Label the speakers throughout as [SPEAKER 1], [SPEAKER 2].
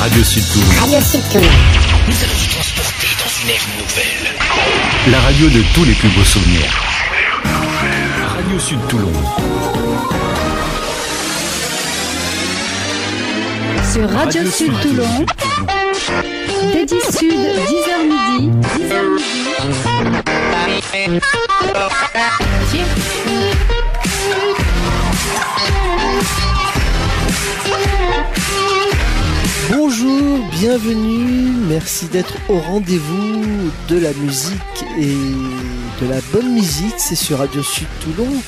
[SPEAKER 1] Radio Sud Toulon.
[SPEAKER 2] Radio Sud Toulon.
[SPEAKER 3] Nous allons vous transporter dans une ère nouvelle.
[SPEAKER 1] La radio de tous les plus beaux souvenirs. Radio Sud Toulon.
[SPEAKER 4] Sur Radio Sud Toulon, Dédi Sud, 10h midi, 10h midi. Tiens.
[SPEAKER 5] Bonjour, bienvenue, merci d'être au rendez-vous de la musique et de la bonne musique, c'est sur Radio Sud Toulon,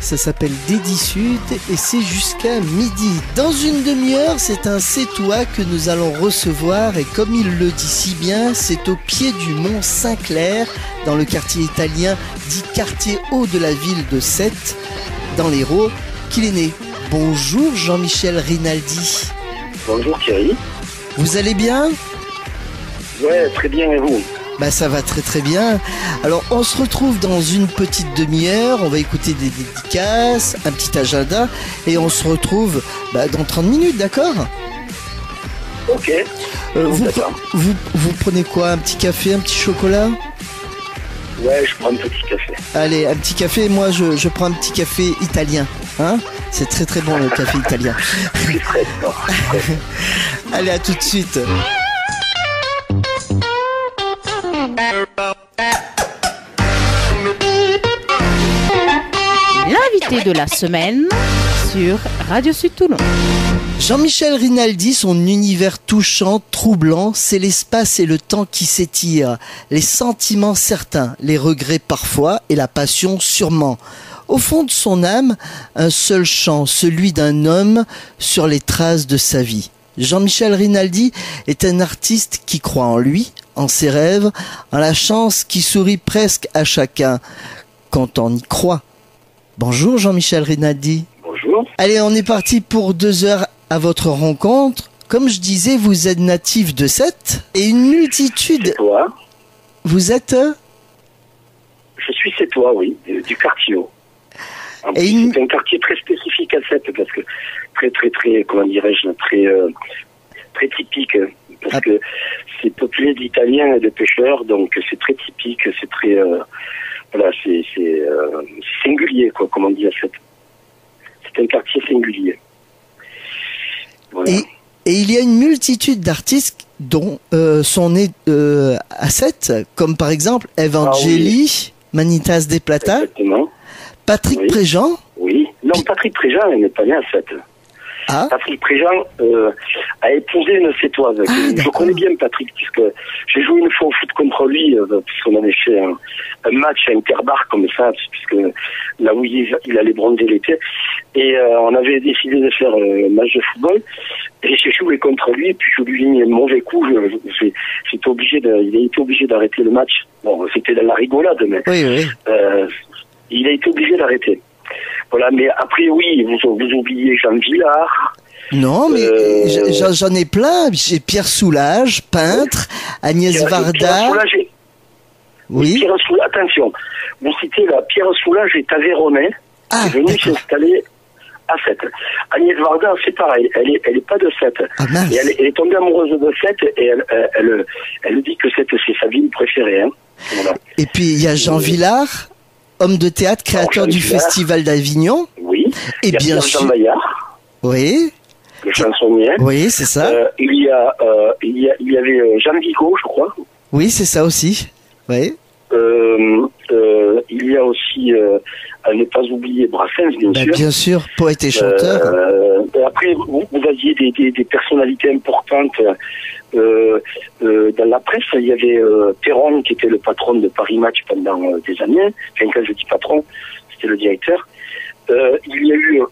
[SPEAKER 5] ça s'appelle Dédi Sud et c'est jusqu'à midi. Dans une demi-heure, c'est un C'est toi que nous allons recevoir et comme il le dit si bien, c'est au pied du mont Saint-Clair, dans le quartier italien dit quartier haut de la ville de Sète, dans l'Hérault, qu'il est né. Bonjour Jean-Michel Rinaldi.
[SPEAKER 6] Bonjour Thierry.
[SPEAKER 5] Vous allez bien ?
[SPEAKER 6] Ouais, très bien, et vous ?
[SPEAKER 5] Bah ça va très très bien. Alors on se retrouve dans une petite demi-heure, on va écouter des dédicaces, un petit agenda et on se retrouve dans 30 minutes, d'accord ?
[SPEAKER 6] Ok.
[SPEAKER 5] Vous prenez quoi ? Un petit café, un petit chocolat ?
[SPEAKER 6] Ouais, je prends un petit café.
[SPEAKER 5] Allez, un petit café, et moi je prends un petit café italien. Hein ? C'est très très bon le café italien. Allez, à tout de suite.
[SPEAKER 4] L'invité de la semaine sur Radio Sud Toulon.
[SPEAKER 5] Jean-Michel Rinaldi, son univers touchant, troublant, c'est l'espace et le temps qui s'étirent, les sentiments certains, les regrets parfois et la passion sûrement. Au fond de son âme, un seul chant, celui d'un homme sur les traces de sa vie. Jean-Michel Rinaldi est un artiste qui croit en lui, en ses rêves, en la chance qui sourit presque à chacun, quand on y croit. Bonjour Jean-Michel Rinaldi.
[SPEAKER 6] Bonjour.
[SPEAKER 5] Allez, on est parti pour 2 heures à votre rencontre. Comme je disais, vous êtes natif de Sète et une multitude...
[SPEAKER 6] C'est toi.
[SPEAKER 5] Vous êtes...
[SPEAKER 6] Je suis Sétois, oui, du quartier haut. C'est un quartier très spécifique à Sète parce que très, comment dirais-je, très typique parce que c'est peuplé d'Italiens et de pêcheurs, donc c'est très typique, c'est très voilà, c'est singulier quoi, comme on dit à Sète. C'est un quartier singulier. Voilà.
[SPEAKER 5] Et il y a une multitude d'artistes dont sont nés à Sète, comme par exemple Evangeli, Manitas de Plata.
[SPEAKER 6] Exactement.
[SPEAKER 5] Patrick Préjean.
[SPEAKER 6] Oui. Non, Patrick Préjean, il n'est pas né à Sète.
[SPEAKER 5] Ah.
[SPEAKER 6] Patrick Préjean a épousé une Sétoise. Je connais bien Patrick, puisque j'ai joué une fois au foot contre lui, puisqu'on avait fait un match à Interbar comme ça, puisque là où il allait bronzer l'été. Et on avait décidé de faire un match de football. Et j'ai joué contre lui, puis je lui ai mis un mauvais coup. Il a été obligé d'arrêter le match. Bon, c'était de la rigolade, mais
[SPEAKER 5] oui.
[SPEAKER 6] Il a été obligé d'arrêter. Voilà, mais après, oui, vous oubliez Jean Villard.
[SPEAKER 5] Non, mais j'en ai plein. J'ai Pierre Soulages, peintre, Agnès Varda.
[SPEAKER 6] Pierre Soulages
[SPEAKER 5] oui.
[SPEAKER 6] Attention, vous citez là, Pierre Soulages est aveyronais, est venu s'installer à Sète. Agnès Varda, c'est pareil, elle est pas de Sète.
[SPEAKER 5] Ah,
[SPEAKER 6] et elle est tombée amoureuse de Sète et elle dit que Sète c'est sa ville préférée. Hein. Voilà.
[SPEAKER 5] Et puis il y a Jean Villard, homme de théâtre, créateur du Festival d'Avignon.
[SPEAKER 6] Oui.
[SPEAKER 5] Et bien sûr.
[SPEAKER 6] Jean Maillard.
[SPEAKER 5] Oui.
[SPEAKER 6] Le chansonnier.
[SPEAKER 5] Oui, c'est ça.
[SPEAKER 6] Il y avait Jean Vigo, je crois.
[SPEAKER 5] Oui, c'est ça aussi. Oui.
[SPEAKER 6] Il y a aussi, à ne pas oublier, Brassens, bien sûr.
[SPEAKER 5] Bien sûr, poète et chanteur.
[SPEAKER 6] Après, vous aviez des personnalités importantes. Dans la presse, il y avait Perron, qui était le patron de Paris Match pendant des années. Enfin, quand je dis patron, c'était le directeur. Il y a eu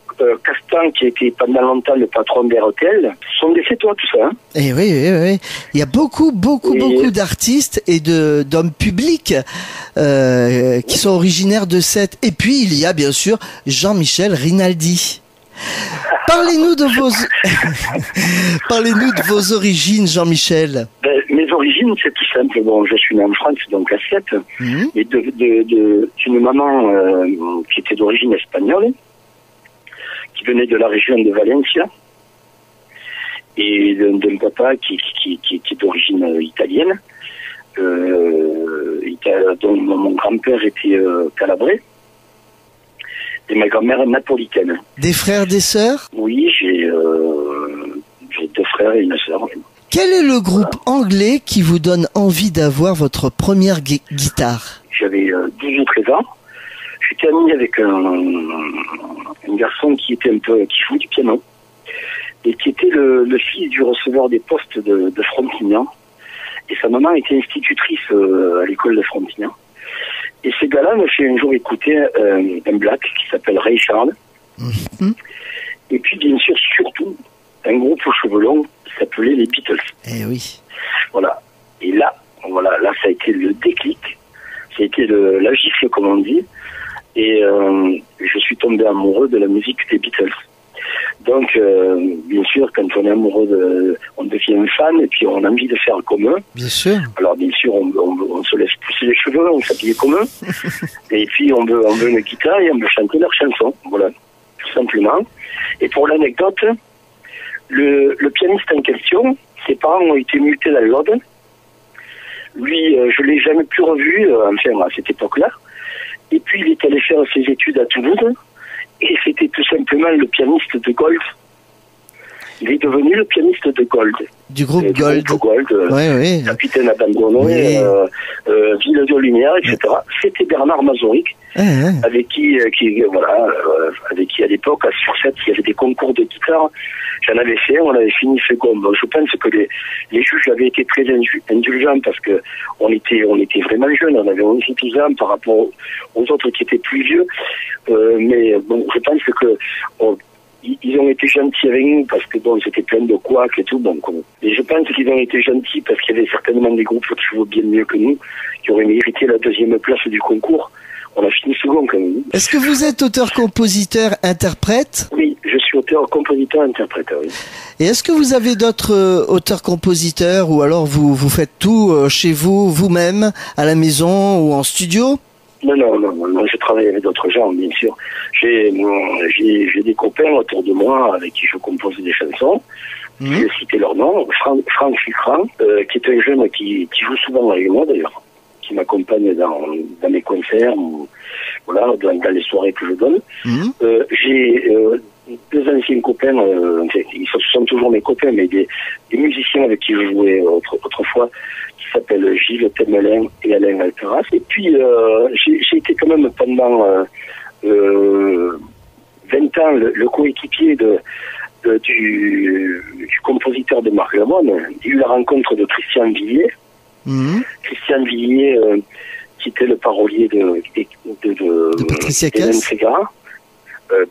[SPEAKER 6] Castan, qui était pendant longtemps le patron d'RTL. Ce sont des Sétois, tout ça. Hein.
[SPEAKER 5] Et oui. Il y a beaucoup d'artistes et d'hommes publics qui sont originaires de Sète. Et puis, il y a bien sûr Jean-Michel Rinaldi. Parlez-nous de vos origines, Jean-Michel.
[SPEAKER 6] Mes origines, c'est tout simple. Bon, je suis né en France, donc à Sète, et d'une maman qui était d'origine espagnole, qui venait de la région de Valencia. et d'un papa qui est d'origine italienne. Donc mon grand-père était calabrais et ma grand-mère napolitaine.
[SPEAKER 5] Des frères, des sœurs?
[SPEAKER 6] Oui, j'ai 2 frères et une sœur.
[SPEAKER 5] Quel est le groupe anglais qui vous donne envie d'avoir votre première guitare?
[SPEAKER 6] J'avais 12 ou 13 ans. J'étais ami avec un garçon qui jouait du piano et qui était le fils du receveur des postes de Frontignan. Et sa maman était institutrice à l'école de Frontignan. Et ce gars-là me fait un jour écouter un black qui s'appelle Ray Charles.
[SPEAKER 5] Mm-hmm.
[SPEAKER 6] Et puis, bien sûr, surtout, un groupe aux cheveux longs qui s'appelait les Beatles.
[SPEAKER 5] Eh oui.
[SPEAKER 6] Voilà. Et là, ça a été le déclic. Ça a été la gifle, comme on dit. Et je suis tombé amoureux de la musique des Beatles. Donc, bien sûr, quand on est amoureux, on devient fan et puis on a envie de faire comme eux.
[SPEAKER 5] Bien sûr.
[SPEAKER 6] Alors, bien sûr, on se laisse pousser les cheveux, on s'habille comme eux. Et puis, on veut une guitare et on veut chanter leurs chansons. Voilà, tout simplement. Et pour l'anecdote, le pianiste en question, ses parents ont été mutés dans l'Aude. Lui, je l'ai jamais plus revu, enfin, à cette époque-là. Et puis, il est allé faire ses études à Toulouse. Et c'était tout simplement le pianiste de Gold. Il est devenu le pianiste de Gold.
[SPEAKER 5] Du groupe Gold.
[SPEAKER 6] Oui. Capitaine abandonné, Ville de Lumière, etc. C'était Bernard Mazuric, avec qui à l'époque, à Sur-7, il y avait des concours de guitare. J'en avais fait, on avait fini second. Je pense que les juges avaient été très indulgents parce que on était vraiment jeunes, on avait 11-12 ans par rapport aux autres qui étaient plus vieux. Mais bon, je pense que ils ont été gentils avec nous parce que bon, c'était plein de couacs et tout. Et je pense qu'ils ont été gentils parce qu'il y avait certainement des groupes qui jouaient bien mieux que nous, qui auraient mérité la 2e place du concours. On a fini second quand même.
[SPEAKER 5] Est-ce que vous êtes auteur, compositeur, interprète?
[SPEAKER 6] Oui, je suis auteur, compositeur, interprète, oui.
[SPEAKER 5] Et est-ce que vous avez d'autres auteurs, compositeurs, ou alors vous faites tout chez vous, vous-même, à la maison ou en studio?
[SPEAKER 6] Non, je travaille avec d'autres gens, bien sûr. J'ai des copains autour de moi avec qui je compose des chansons. Je vais citer leur nom. Franck Filcran, qui est un jeune qui joue souvent avec moi d'ailleurs, qui m'accompagne dans mes concerts ou voilà, dans les soirées que je donne. J'ai 2 anciens copains, ils sont toujours mes copains, mais des musiciens avec qui je jouais autrefois, qui s'appellent Gilles Temelin et Alain Alcaraz. Et puis j'ai été quand même pendant 20 ans le coéquipier du compositeur de Marc Lavoine. Il y a eu la rencontre de Christian Villiers. Christian Villiers, qui était le parolier de
[SPEAKER 5] Patricia
[SPEAKER 6] Hélène
[SPEAKER 5] Cass.
[SPEAKER 6] Ségara.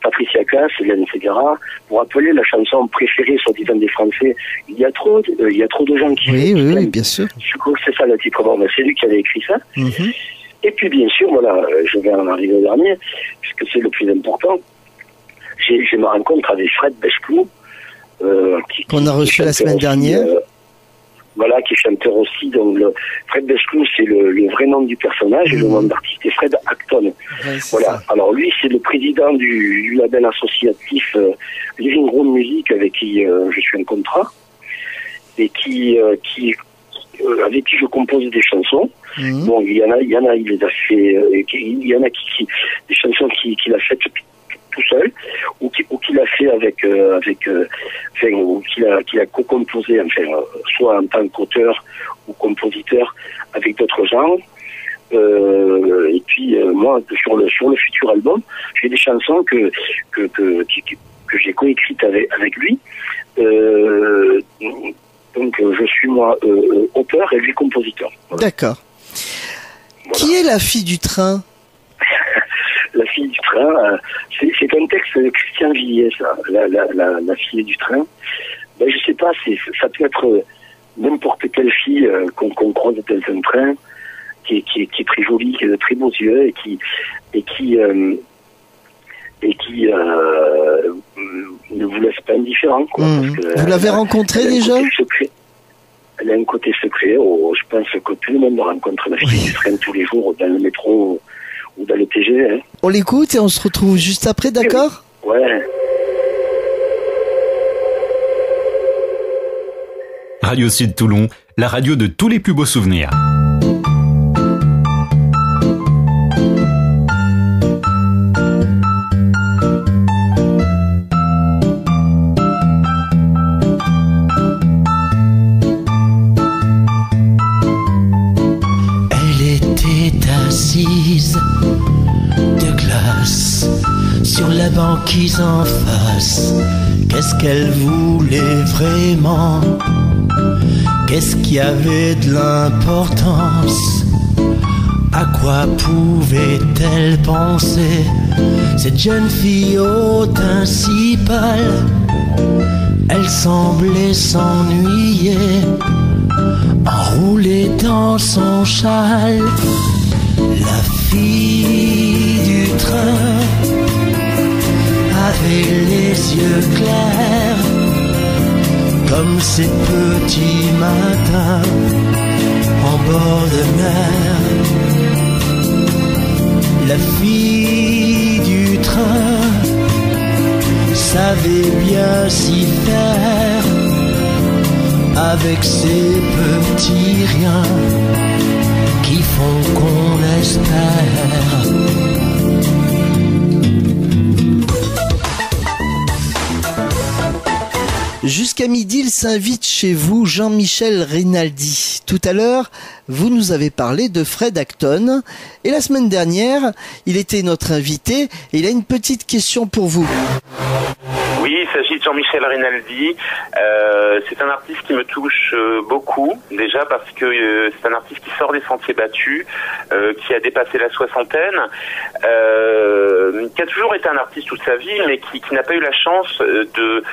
[SPEAKER 6] Patricia Cass, Hélène Ségara, pour rappeler la chanson préférée, soi-disant des Français. Il y a trop de gens qui...
[SPEAKER 5] Oui, bien sûr.
[SPEAKER 6] Je crois que c'est ça le titre. Bon, c'est lui qui avait écrit ça. Et puis, bien sûr, voilà, je vais en arriver au dernier, puisque c'est le plus important. J'ai ma rencontre avec Fred Bechclou,
[SPEAKER 5] qu'on a reçu la semaine dernière.
[SPEAKER 6] Voilà, qui est chanteur aussi. Donc, Fred Bechclou, c'est le vrai nom du personnage, et le nom d'artiste est Fred Acton. Voilà. Ça. Alors, lui, c'est le président du label associatif Living Room Music, avec qui je suis en contrat, et avec qui je compose des chansons. Bon, il y en a, il les a fait, il y en a des chansons qu'il a faites tout seul, ou qu'il a fait ou qu'il a co-composé, soit en tant qu'auteur ou compositeur avec d'autres gens. Et puis moi, sur le futur album, j'ai des chansons que j'ai coécrites avec lui. Donc je suis moi auteur et lui compositeur. Voilà.
[SPEAKER 5] D'accord. Voilà. Qui est la fille du train?
[SPEAKER 6] La fille du train, c'est un texte de Christian Villiers, ça, la fille du train. Ben, je sais pas, ça peut être n'importe quelle fille qu'on croise dans un train, qui est très jolie, qui a de très beaux yeux, et qui ne vous laisse pas indifférent, quoi.
[SPEAKER 5] Vous l'avez rencontrée déjà?
[SPEAKER 6] Elle a un côté secret. Je pense que tout le monde rencontre la fille du train tous les jours dans le métro ou dans le TGV. Hein.
[SPEAKER 5] On l'écoute et on se retrouve juste après, d'accord?
[SPEAKER 6] Ouais.
[SPEAKER 1] Radio Sud Toulon, la radio de tous les plus beaux souvenirs.
[SPEAKER 3] Assise de glace sur la banquise en face. Qu'est-ce qu'elle voulait vraiment? Qu'est-ce qui avait de l'importance? À quoi pouvait-elle penser? Cette jeune fille au teint si pâle, elle semblait s'ennuyer, enroulée dans son châle. La fille du train avait les yeux clairs comme ces petits matins en bord de mer. La fille du train savait bien s'y faire avec ses petits riens qui font qu'on espère.
[SPEAKER 5] Jusqu'à midi, il s'invite chez vous, Jean-Michel Rinaldi. Tout à l'heure, vous nous avez parlé de Fred Acton. Et la semaine dernière, il était notre invité et il a une petite question pour vous.
[SPEAKER 2] Oui, il s'agit de Jean-Michel Rinaldi. C'est un artiste qui me touche beaucoup, déjà parce que c'est un artiste qui sort des sentiers battus, qui a dépassé la soixantaine, qui a toujours été un artiste toute sa vie, mais qui n'a pas eu la chance de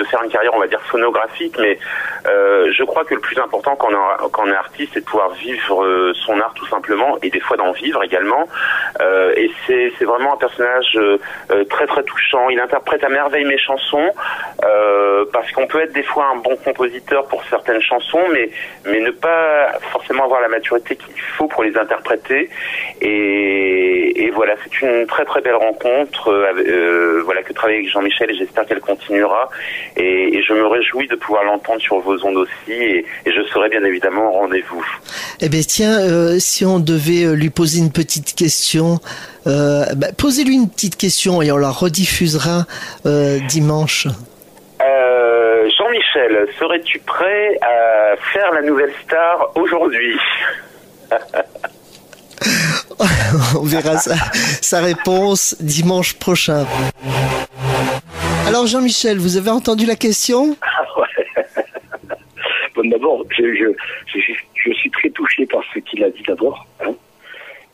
[SPEAKER 2] faire une carrière, on va dire, phonographique, mais je crois que le plus important quand on est artiste, c'est de pouvoir vivre son art tout simplement, et des fois d'en vivre également. Et c'est vraiment un personnage très très touchant. Il interprète à merveille mes chansons, parce qu'on peut être des fois un bon compositeur pour certaines chansons, mais ne pas forcément avoir la maturité qu'il faut pour les interpréter. Et voilà, c'est une très très belle rencontre. Voilà, que travailler avec Jean-Michel, et j'espère qu'elle continuera, et je me réjouis de pouvoir l'entendre sur vos ondes aussi, et je serai bien évidemment au rendez-vous.
[SPEAKER 5] Eh bien tiens, si on devait lui poser une petite question, posez-lui une petite question et on la rediffusera dimanche.
[SPEAKER 2] Jean-Michel, serais-tu prêt à faire la nouvelle star aujourd'hui?
[SPEAKER 5] On verra sa réponse dimanche prochain. Alors Jean-Michel, vous avez entendu la question?
[SPEAKER 6] Ouais. Bon, d'abord, je suis très touché par ce qu'il a dit d'abord, hein,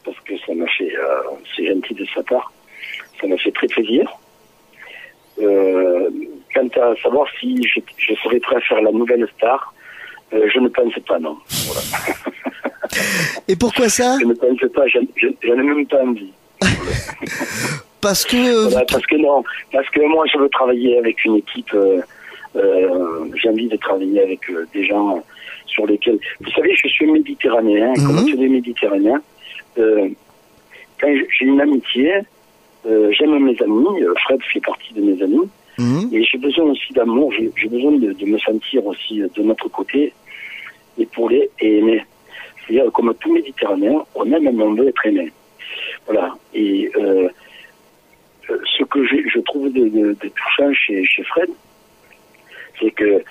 [SPEAKER 6] parce que ça m'a fait, c'est gentil de sa part, ça m'a fait très plaisir. Quant à savoir si je serais prêt à faire la nouvelle star, je ne pense pas, non. Voilà.
[SPEAKER 5] Et pourquoi ça?
[SPEAKER 6] Je ne pense pas, j'en ai même pas envie.
[SPEAKER 5] Parce que...
[SPEAKER 6] Voilà, parce que moi je veux travailler avec une équipe, j'ai envie de travailler avec des gens sur lesquels... Vous savez, je suis méditerranéen, comme tous les méditerranéens, quand j'ai une amitié, j'aime mes amis, Fred fait partie de mes amis, et j'ai besoin aussi d'amour, j'ai besoin de me sentir aussi de notre côté, épaulé et aimé. C'est-à-dire, comme tout Méditerranéen, on aime mais on veut être aimé. Voilà. Et ce que je trouve de touchant chez Fred, c'est que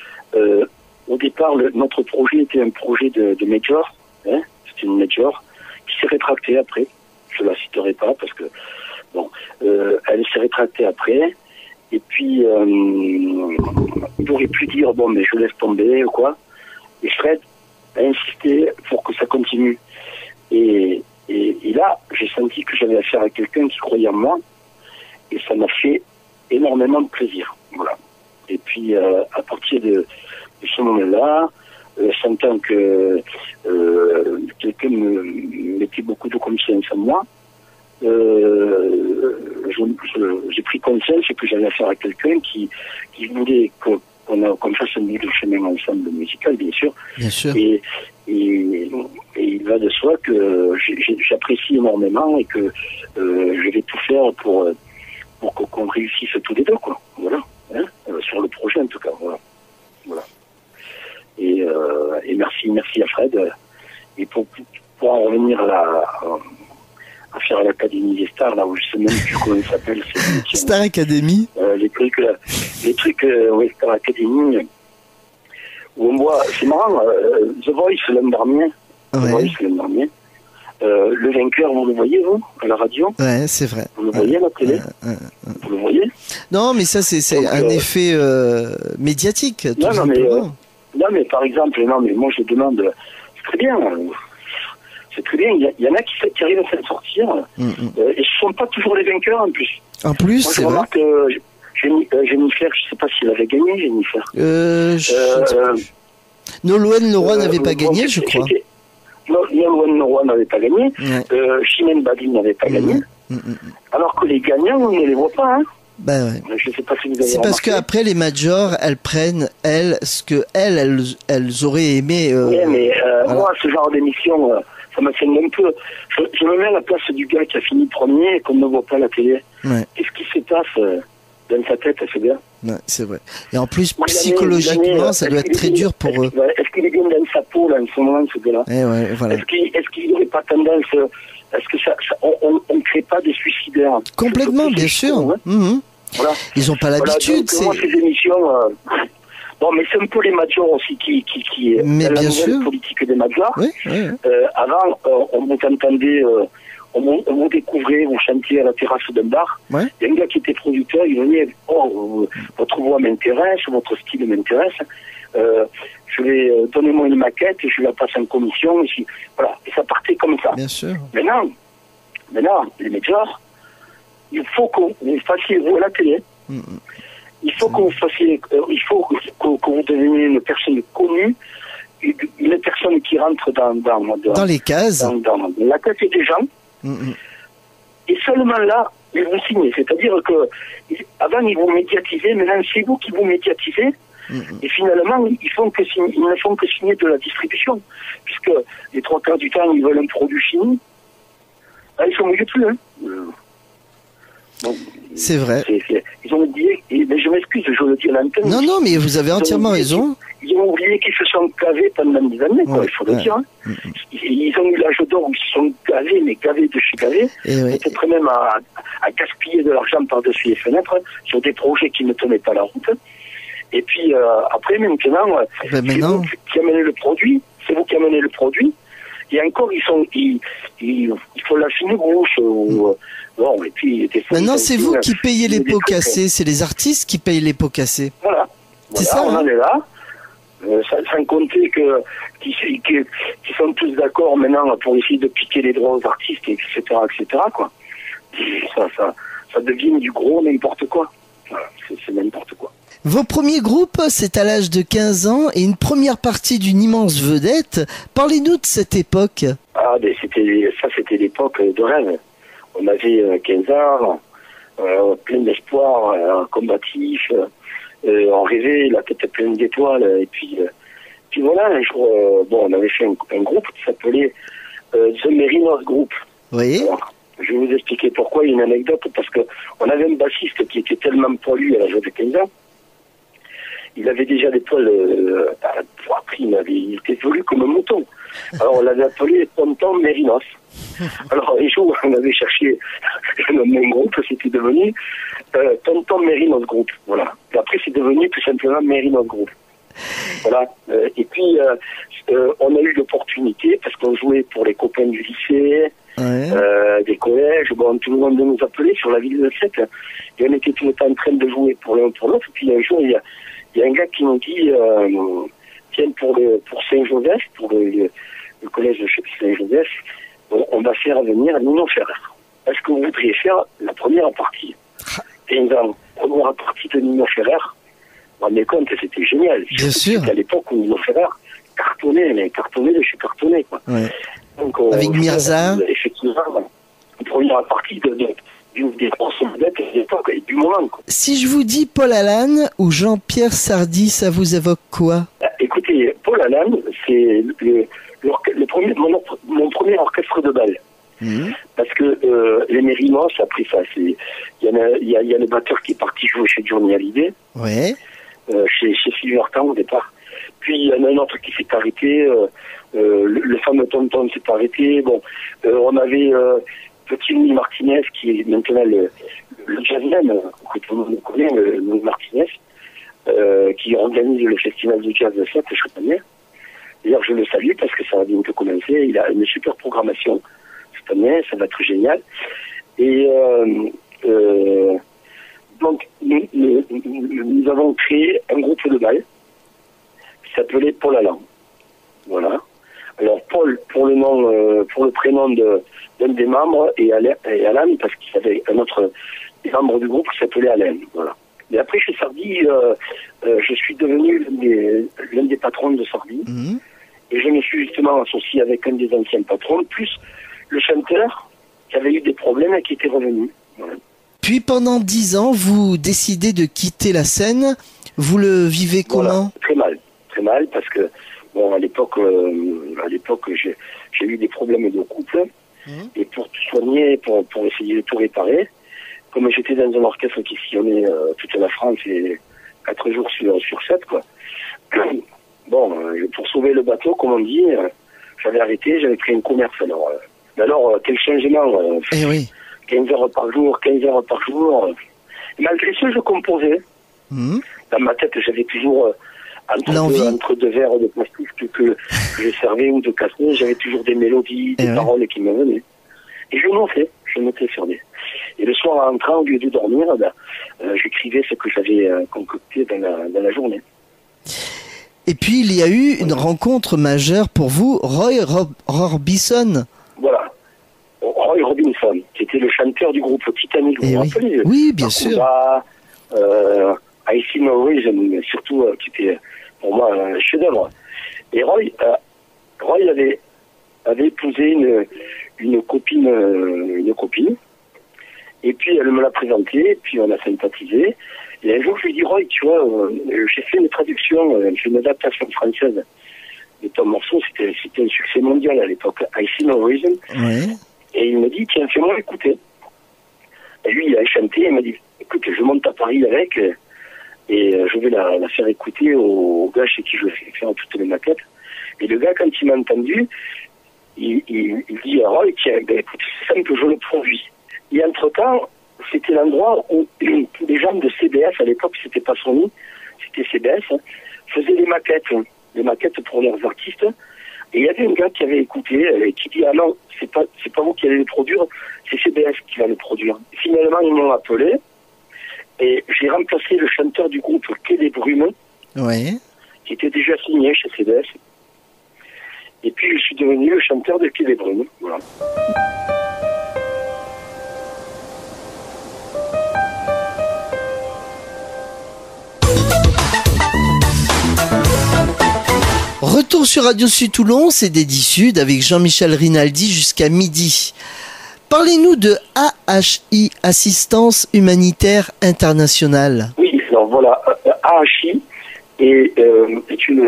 [SPEAKER 6] au départ, notre projet était un projet de major. Hein, c'était une major qui s'est rétractée après. Je la citerai pas parce que bon, elle s'est rétractée après. Et puis il aurait pu dire bon, mais je laisse tomber ou quoi. Et Fred a insisté pour que ça continue. Et là, j'ai senti que j'avais affaire à quelqu'un qui croyait en moi, et ça m'a fait énormément de plaisir. Voilà. Et puis, à partir de ce moment-là, sentant que quelqu'un mettait beaucoup de confiance en moi, j'ai pris conscience que j'avais affaire à quelqu'un qui voulait qu'on fasse un bout de chemin ensemble musical, bien sûr.
[SPEAKER 5] Bien sûr.
[SPEAKER 6] Et il va de soi que j'apprécie énormément et que je vais tout faire pour qu'on réussisse tous les deux, quoi. Voilà. Hein, sur le projet, en tout cas. merci à Fred. Et pour en revenir à faire l'Académie des Stars, là où je sais même plus comment il s'appelle.
[SPEAKER 5] Star Academy.
[SPEAKER 6] Les trucs, oui, Star Academy. Où on voit, c'est marrant, The Voice l'an dernier. Le vainqueur, vous le voyez, vous, à la radio?
[SPEAKER 5] Ouais, c'est vrai.
[SPEAKER 6] Vous le voyez à la télé? Vous le voyez?
[SPEAKER 5] Non, mais ça, c'est donc, un effet médiatique.
[SPEAKER 6] Non, mais par exemple, moi je demande, c'est très bien. C'est très bien. Il y en a qui arrivent à s'en sortir. Et ce ne sont pas toujours les vainqueurs en plus.
[SPEAKER 5] En plus,
[SPEAKER 6] moi,
[SPEAKER 5] c'est vrai.
[SPEAKER 6] Jennifer, je ne sais pas si elle avait gagné, Jennifer.
[SPEAKER 5] Nolwenn Leroy n'avait pas gagné, je crois.
[SPEAKER 6] Nolwenn Leroy n'avait pas gagné. Chimène Badi n'avait pas gagné. Alors que les gagnants, on ne les voit pas. Hein.
[SPEAKER 5] Ben ouais.
[SPEAKER 6] Je sais pas si vous avez
[SPEAKER 5] c'est parce qu'après les majors, elles prennent ce que elles auraient aimé.
[SPEAKER 6] Oui, mais voilà. Moi, ce genre d'émission, ça m'affecte un peu. Je me mets à la place du gars qui a fini premier et qu'on ne voit pas à la télé.
[SPEAKER 5] Ouais.
[SPEAKER 6] Qu'est-ce qui se passe dans sa tête, ce gars?
[SPEAKER 5] Ouais, c'est vrai. Et en plus, psychologiquement, ça doit être très dur pour eux.
[SPEAKER 6] Est-ce qu'il est bien dans sa peau, là, en ce moment, ce gars-là?
[SPEAKER 5] Ouais, voilà.
[SPEAKER 6] Est-ce qu'il n'aurait pas tendance... Est-ce que on ne crée pas des suicidaires?
[SPEAKER 5] Complètement, bien sûr. Voilà. Ils n'ont pas l'habitude.
[SPEAKER 6] Voilà, moi, ces émissions... Bon, mais c'est un peu les majors aussi qui
[SPEAKER 5] mais bien sûr.
[SPEAKER 6] Politique des majors.
[SPEAKER 5] Oui.
[SPEAKER 6] Avant, on vous entendait... on vous découvrait, vous chantiez à la terrasse d'un bar. Ouais. Il y a un gars qui était producteur, il venait, votre voix m'intéresse, votre style m'intéresse. Donnez-moi une maquette, je la passe en commission. Voilà. Et ça partait comme ça.
[SPEAKER 5] Bien sûr.
[SPEAKER 6] Maintenant, les majors, il faut que vous fassiez, vous à la télé, il faut que vous fassiez, il faut que vous deveniez une personne connue, une personne qui rentre dans
[SPEAKER 5] les cases,
[SPEAKER 6] dans la tête des gens. Et seulement là, ils vont signer. C'est-à-dire que avant ils vous médiatisaient, maintenant c'est vous qui vous médiatisez. Et finalement, ils ne font que signer de la distribution, puisque les 3/4 du temps ils veulent un produit fini. Là, ils sont mieux plus. Hein. Donc,
[SPEAKER 5] c'est vrai.
[SPEAKER 6] Ils ont oublié, mais je m'excuse, je le dis à l'antenne.
[SPEAKER 5] Non, mais vous avez entièrement raison.
[SPEAKER 6] Ils ont oublié qu'ils se sont gavés pendant des années, il faut le dire. Hein. Ils ont eu l'âge d'or où ils se sont gavés, mais gavés de chez gavés. Ils étaient prêts même à gaspiller de l'argent par-dessus les fenêtres sur des projets qui ne tenaient pas la route. Et puis après, maintenant, c'est vous qui amenez le produit. C'est vous qui amenez le produit. Et encore, ils font la fine bouche. Bon, et puis,
[SPEAKER 5] maintenant, c'est vous qui payez les pots cassés. C'est les artistes qui payent les pots cassés.
[SPEAKER 6] Voilà.
[SPEAKER 5] C'est ça.
[SPEAKER 6] On en est là. Sans compter qu'ils sont tous d'accord maintenant pour essayer de piquer les droits aux artistes, etc., quoi. Ça devient du gros n'importe quoi. Voilà, c'est n'importe quoi.
[SPEAKER 5] Vos premiers groupes, c'est à l'âge de 15 ans et une première partie d'une immense vedette. Parlez-nous de cette époque.
[SPEAKER 6] C'était l'époque de rêve. On avait 15 ans, plein d'espoir, combatif, on rêvait, la tête pleine d'étoiles. Et puis voilà, un jour, on avait fait un groupe qui s'appelait The Merinos Group.
[SPEAKER 5] Oui.
[SPEAKER 6] Alors, je vais vous expliquer pourquoi. Il y a une anecdote, parce qu'on avait un bassiste qui était tellement poilu à l'âge de 15 ans. Il avait déjà des poils après, il était velu comme un mouton. Alors on l'avait appelé Tonton Merinos. Alors un jour, on avait cherché le même groupe, c'était devenu Tonton Merinos Group. Voilà. Et après, c'est devenu tout simplement Merinos Group. Voilà. Et puis, on a eu l'opportunité, parce qu'on jouait pour les copains du lycée, des collèges, tout le monde nous appelait sur la ville de Sète. Et on était tout le temps en train de jouer pour l'un pour l'autre. Et puis un jour, il y a un gars qui nous dit, tiens, pour Saint-Joseph, pour le collège de Saint-Joseph, on va faire venir Nino Ferrer. Est-ce que vous voudriez faire la première partie? 15 ans, première partie de Nino Ferrer. Vous vous rendez compte, c'était génial.
[SPEAKER 5] Bien sûr.
[SPEAKER 6] C'était à l'époque où Nino Ferrer cartonnait de chez cartonné, quoi.
[SPEAKER 5] Ouais.
[SPEAKER 6] Donc,
[SPEAKER 5] avec Mirza.
[SPEAKER 6] Effectivement, une première partie des grosses vedettes de l'époque et du moment, quoi.
[SPEAKER 5] Si je vous dis Paul Allan ou Jean-Pierre Sardy, ça vous évoque quoi?
[SPEAKER 6] Écoutez, Paul Allan, c'est mon premier orchestre de bal. Parce que les Merinos, après ça, il y a le batteur qui est parti jouer chez Johnny Hallyday, chez Sylvie Vartan au départ. Puis il y en a un autre qui s'est arrêté. Le fameux tonton s'est arrêté. Bon, on avait Petit Louis Martinez qui est maintenant le jazzman, que tout le monde connaît, Louis Martinez, qui organise le festival du jazz de Sète chaque année. D'ailleurs, je le salue parce que ça va bientôt commencer. Il a une super programmation cette année, ça va être génial. Et donc, nous avons créé un groupe de bal qui s'appelait Paul Allan. Voilà. Alors Paul, pour le prénom d'un des membres, et Alain, parce qu'il y avait un autre membre du groupe qui s'appelait Alain. Voilà. Et après, chez Sardi, je suis devenu l'un des patrons de Sardi. Mmh. Et je me suis justement associé avec un des anciens patrons, plus le chanteur qui avait eu des problèmes et qui était revenu. Voilà.
[SPEAKER 5] Puis pendant 10 ans, vous décidez de quitter la scène. Vous le vivez comment ?
[SPEAKER 6] Voilà. Très mal, parce que bon, à l'époque, j'ai eu des problèmes de couple. Et pour tout soigner, pour essayer de tout réparer, comme j'étais dans un orchestre qui sillonnait toute la France et 4 jours sur 7, quoi. Bon, pour sauver le bateau, comme on dit, j'avais arrêté, j'avais créé un commerce. Alors quel changement,
[SPEAKER 5] oui.
[SPEAKER 6] 15 heures par jour. Malgré ça, je composais. Dans ma tête, j'avais toujours entre deux verres de plastique que je servais ou de casser, j'avais toujours des mélodies, des paroles qui me venaient. Et je notais sur des. Et le soir, en rentrant, au lieu de dormir, j'écrivais ce que j'avais concocté dans la journée.
[SPEAKER 5] Et puis, il y a eu une rencontre majeure pour vous, Roy Orbison.
[SPEAKER 6] Voilà. Roy Robinson, qui était le chanteur du groupe Titanic. Vous vous rappelez ?
[SPEAKER 5] Oui, bien sûr.
[SPEAKER 6] I See No Reason, surtout, qui était pour moi un chef-d'œuvre. Et Roy avait épousé une copine, et puis elle me l'a présenté, puis on a sympathisé. Et un jour, je lui ai dit, Roy, tu vois, j'ai fait une traduction, j'ai fait une adaptation française de ton morceau, c'était un succès mondial à l'époque, I See No Reason.
[SPEAKER 5] Ouais.
[SPEAKER 6] Et il m'a dit, tiens, fais-moi écouter. Et lui, il a chanté, il m'a dit, écoute, je monte à Paris avec, et je vais la faire écouter au gars chez qui je fais faire toutes les maquettes. Et le gars, quand il m'a entendu, il dit à Roy, tiens, écoute, c'est simple, je le produis. Et entre-temps, c'était l'endroit où les gens de CBS, à l'époque, c'était pas Sony, c'était CBS, faisaient des maquettes pour leurs artistes. Et il y avait un gars qui avait écouté et qui dit, ah non, c'est pas vous qui allez le produire, c'est CBS qui va le produire. Et finalement, ils m'ont appelé et j'ai remplacé le chanteur du groupe Quai des Brumes, qui était déjà signé chez CBS. Et puis, je suis devenu le chanteur de Quai des Brumes. Voilà.
[SPEAKER 5] Retour sur Radio Sud Toulon, c'est Dédi Sud avec Jean-Michel Rinaldi jusqu'à midi. Parlez-nous de AHI, Assistance Humanitaire Internationale.
[SPEAKER 6] Oui, alors voilà, AHI est une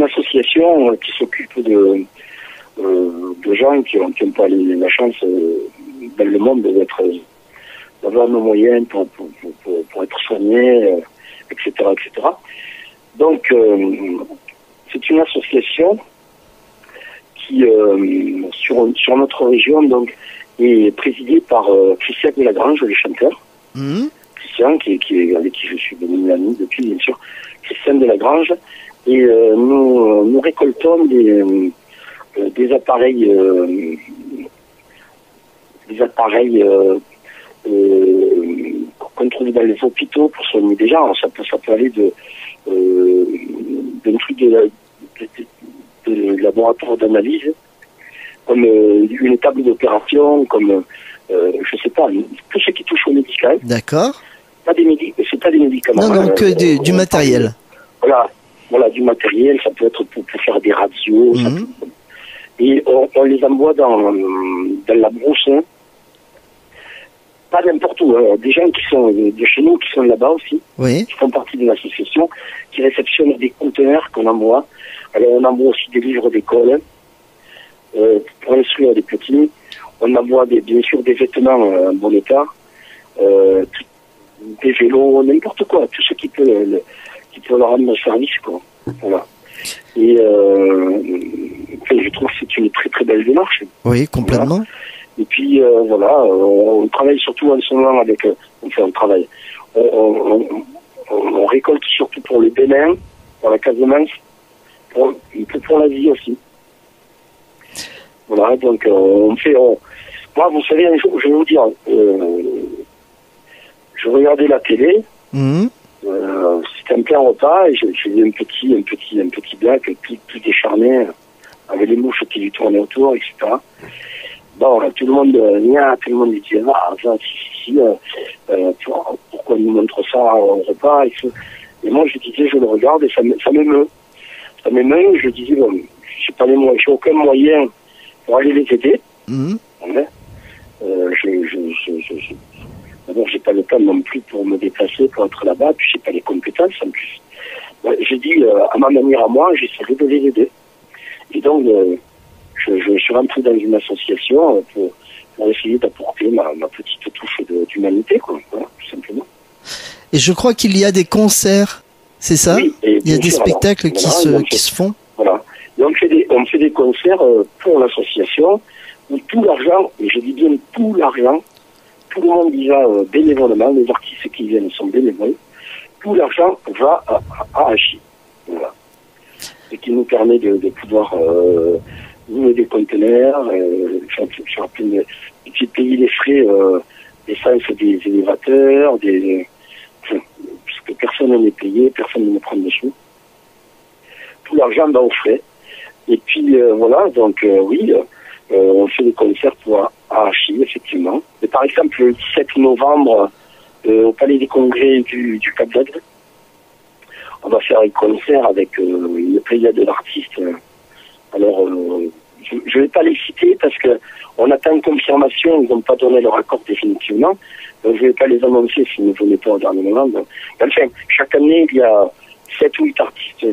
[SPEAKER 6] association qui s'occupe de gens qui n'ont pas la chance dans le monde d'avoir nos moyens pour être soignés, etc., etc. Donc, c'est une association qui, sur notre région, donc, est présidée par Christian Delagrange, le chanteur. Christian, avec qui je suis devenu ami depuis, bien sûr. Christian Delagrange. Et nous récoltons des appareils qu'on trouve dans les hôpitaux pour soigner des gens. Ça peut aller d'un truc de laboratoire d'analyse, comme une table d'opération, comme je sais pas, tout ce qui touche au médical.
[SPEAKER 5] D'accord.
[SPEAKER 6] C'est pas des médicaments.
[SPEAKER 5] Non, que du matériel.
[SPEAKER 6] Voilà, du matériel, ça peut être pour faire des radios. Et on les envoie dans la brousse. Pas n'importe où, des gens qui sont de chez nous, qui sont là-bas aussi, qui font partie de l'association, qui réceptionnent des conteneurs qu'on envoie. Alors on envoie aussi des livres d'école pour instruire les petits. On envoie bien sûr des vêtements en bon état, des vélos, n'importe quoi, tout ce qui peut qui peut leur rendre service, quoi. Voilà. Et je trouve que c'est une très très belle démarche.
[SPEAKER 5] Oui, complètement.
[SPEAKER 6] Voilà. Et puis voilà, on travaille surtout en ce moment avec, on récolte surtout pour le Bénin, pour la Casamance, pour l'Asie aussi. Voilà, donc moi, vous savez, un jour, je vais vous dire, je regardais la télé. C'était un plein repas et j'ai vu un petit black tout décharné avec les mouches qui lui tournaient autour, etc. Bon, tout le monde disait pourquoi il nous montre ça au repas et moi je disais, je le regarde et ça m'émeut. Ça m'émeut, je disais, bon, j'ai aucun moyen pour aller les aider. Ouais. D'abord, j'ai pas le temps non plus pour me déplacer, pour être là-bas, puis j'ai pas les compétences en plus. Ouais, j'ai dit, à ma manière à moi, j'essaierai de les aider. Et donc, je suis rentré dans une association pour essayer d'apporter ma petite touche d'humanité, quoi, voilà, tout simplement.
[SPEAKER 5] Et je crois qu'il y a des concerts, c'est ça?
[SPEAKER 6] Oui,
[SPEAKER 5] il y a des spectacles qui se font.
[SPEAKER 6] Voilà. Et on fait des concerts pour l'association où tout l'argent, et je dis bien tout l'argent, tout le monde y va bénévolement, les artistes qui viennent sont bénévoles, tout l'argent va à Hachi. Voilà. Ce qui nous permet de pouvoir louer des conteneurs, de payer les frais d'essence des élévateurs, puisque personne n'est payé, personne ne prend des sous. Tout l'argent va aux frais. Et puis voilà, donc oui, on fait des concerts pour Hachi, effectivement. Et par exemple, le 17 novembre, au Palais des Congrès du Cap d'Agde, on va faire un concert avec une pléiade d'artistes. Alors, je ne vais pas les citer parce que on attend une confirmation, ils n'ont pas donné leur accord définitivement. Donc, je ne vais pas les annoncer s'ils ne venaient pas au dernier moment. Donc, enfin, chaque année, il y a 7 ou 8 artistes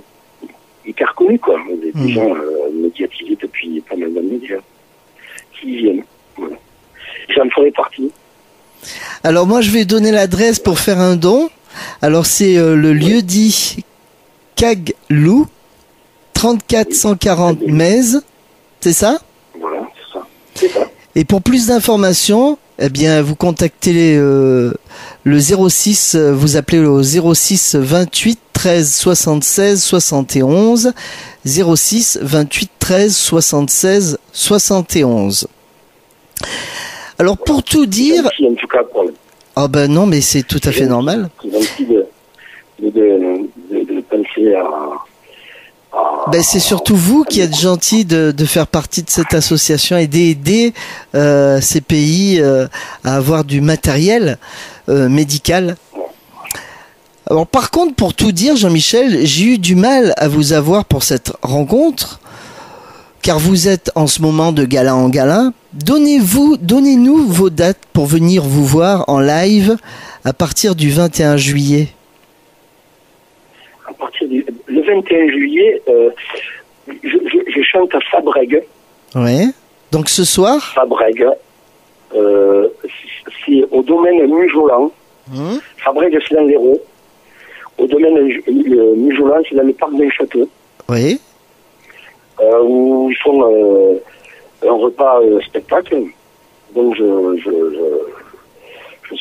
[SPEAKER 6] hyper connus, quoi. Des gens médiatisés depuis pas mal d'années déjà, qui viennent. Voilà. J'en ferai partie.
[SPEAKER 5] Alors moi, je vais donner l'adresse pour faire un don. Alors c'est le lieu-dit Caglou, 34 140 Metz, c'est ça?
[SPEAKER 6] Voilà, c'est ça.
[SPEAKER 5] Et pour plus d'informations, eh bien, vous contactez le 06, vous appelez au 06 28 13 76 71, 06 28 13 76 71. Alors pour tout dire...
[SPEAKER 6] En tout cas,
[SPEAKER 5] ah ben non, mais c'est tout à fait normal.
[SPEAKER 6] C'est gentil de penser à...
[SPEAKER 5] Ben c'est surtout vous qui êtes gentil de faire partie de cette association et d'aider ces pays à avoir du matériel médical. Alors par contre, pour tout dire, Jean-Michel, j'ai eu du mal à vous avoir pour cette rencontre, car vous êtes en ce moment de gala en gala. Donnez-nous vos dates pour venir vous voir en live à partir du 21 juillet.
[SPEAKER 6] À partir le 21 juillet, je chante à Fabrègues.
[SPEAKER 5] Ouais. Donc ce soir
[SPEAKER 6] Fabrègues, c'est au domaine Mujolan. Fabrègues, c'est dans l'Hérault. Au domaine Mujolan, c'est dans le parc d'un château.
[SPEAKER 5] Oui.
[SPEAKER 6] Où ils font un repas spectacle. Donc je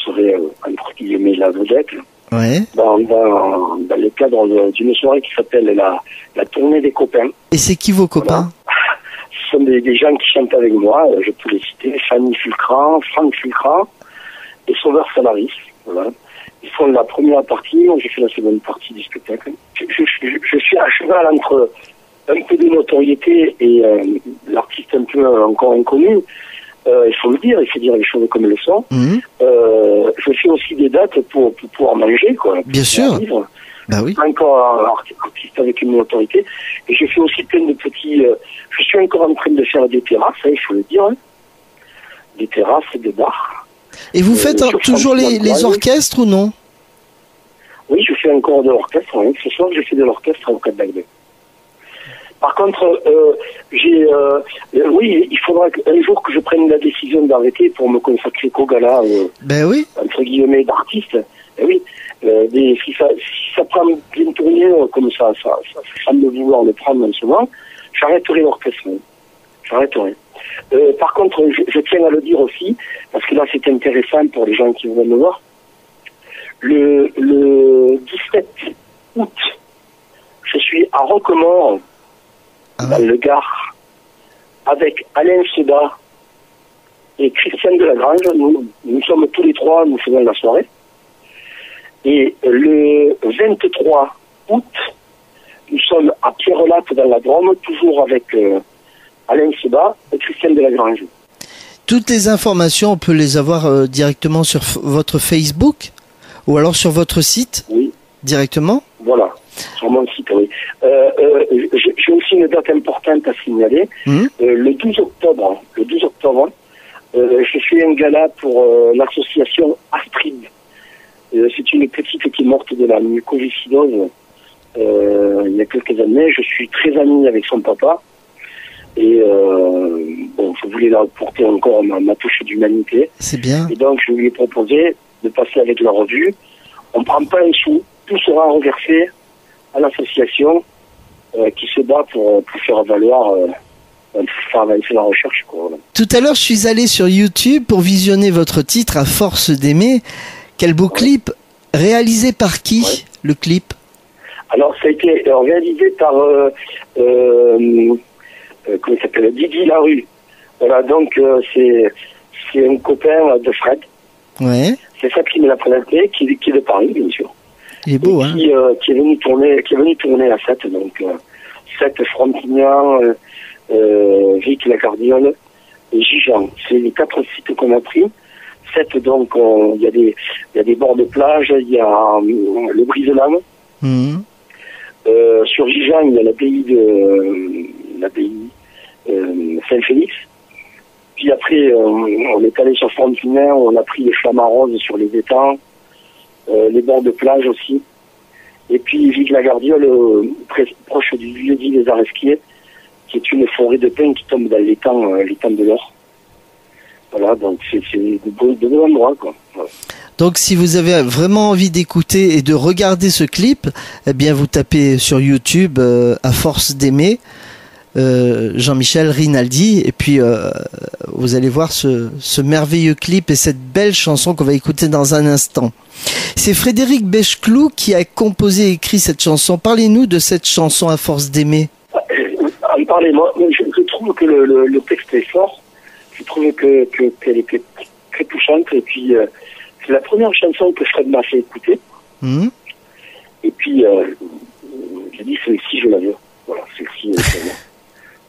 [SPEAKER 6] serai entre guillemets la vedette.
[SPEAKER 5] Ouais.
[SPEAKER 6] Dans le cadre d'une soirée qui s'appelle la tournée des copains.
[SPEAKER 5] Et c'est qui vos copains?
[SPEAKER 6] Voilà. Ce sont des gens qui chantent avec moi, je peux les citer, Fanny Fulcran, Franck Fulcran et Sauveur Salaris. Voilà. Ils font la première partie, moi j'ai fait la seconde partie du spectacle. Je suis à cheval entre un peu de notoriété et l'artiste un peu encore inconnu. Il faut le dire, il faut dire les choses comme elles sont. Je fais aussi des dates pour pouvoir manger, quoi.
[SPEAKER 5] Bien sûr.
[SPEAKER 6] Vivre.
[SPEAKER 5] Bah oui.
[SPEAKER 6] Encore artiste avec une notoriété. Et je fais aussi plein de petits... je suis encore en train de faire des terrasses, hein, il faut le dire. Hein. Des terrasses et des bars. Et
[SPEAKER 5] vous faites toujours les orchestres ou non?
[SPEAKER 6] Oui, je fais encore de l'orchestre. Oui. Ce soir, je fais de l'orchestre au Cap d'Agde. Par contre, oui, il faudra un jour que je prenne la décision d'arrêter pour me consacrer qu'au gala,
[SPEAKER 5] ben oui.
[SPEAKER 6] entre guillemets, d'artiste. Et oui, Si ça prend bien tourné comme ça semble vouloir le prendre en ce moment, j'arrêterai l'orchestre. J'arrêterai. Par contre, je tiens à le dire aussi, parce que là c'est intéressant pour les gens qui veulent me voir. Le 17 août, je suis à Roquemort, dans le Gard, avec Alain Seba et Christian Delagrange. Nous sommes tous les trois, nous faisons la soirée. Et le 23 août, nous sommes à Pierrelatte dans la Drôme, toujours avec Alain Seba et Christian Delagrange.
[SPEAKER 5] Toutes les informations, on peut les avoir directement sur votre Facebook ou alors sur votre site? Oui. Directement? Voilà,
[SPEAKER 6] sur mon site, oui. J'ai aussi une date importante à signaler. Le 12 octobre, je fais un gala pour l'association Astrid. C'est une petite qui est morte de la mucoviscidose il y a quelques années. Je suis très ami avec son papa. Et je voulais leur apporter encore ma touche d'humanité.
[SPEAKER 5] C'est bien.
[SPEAKER 6] Et donc, je lui ai proposé de passer avec la revue. On ne prend pas un sou. Tout sera reversé à l'association qui se bat pour faire valoir, faire avancer la recherche. Quoi.
[SPEAKER 5] Tout à l'heure, je suis allé sur YouTube pour visionner votre titre, À force d'aimer. Quel beau clip. Réalisé par qui, le clip?
[SPEAKER 6] Alors, ça a été réalisé par... comment il s'appelle, Didier Larue. Voilà, donc c'est un copain de Fred.
[SPEAKER 5] Ouais.
[SPEAKER 6] C'est ça qui me l'a présenté, qui est de Paris, bien sûr.
[SPEAKER 5] Il est beau,
[SPEAKER 6] qui est venu tourner à Sète, donc Sète, Frontignan, Vic, la Gardiole et Gijan. C'est les 4 sites qu'on a pris. Sète, donc il y a des bords de plage, il y a le Brise-Lames. Sur Gijan, il y a l'abbaye Saint-Félix. Puis après, on est allé sur Frontignan, on a pris les flamants roses sur les étangs, les bords de plage aussi. Et puis Vic-la-Gardiole, proche du lieu-dit des Aresquiers, qui est une forêt de pins qui tombe dans l'étang de l'Or. Voilà, donc c'est de bons endroits, quoi. Voilà.
[SPEAKER 5] Donc si vous avez vraiment envie d'écouter et de regarder ce clip, eh bien vous tapez sur YouTube À force d'aimer Jean-Michel Rinaldi et puis vous allez voir ce merveilleux clip et cette belle chanson qu'on va écouter dans un instant. C'est Frédéric Bechclou qui a composé et écrit cette chanson. Parlez-nous de cette chanson À force d'aimer.
[SPEAKER 6] Parlez-moi. Je trouve que le texte est fort. Je trouve qu'elle était très touchante et puis c'est la première chanson que Fred m'a fait écouter. Et puis j'ai dit celle-ci je la veux. Voilà, celle-ci c'est moi.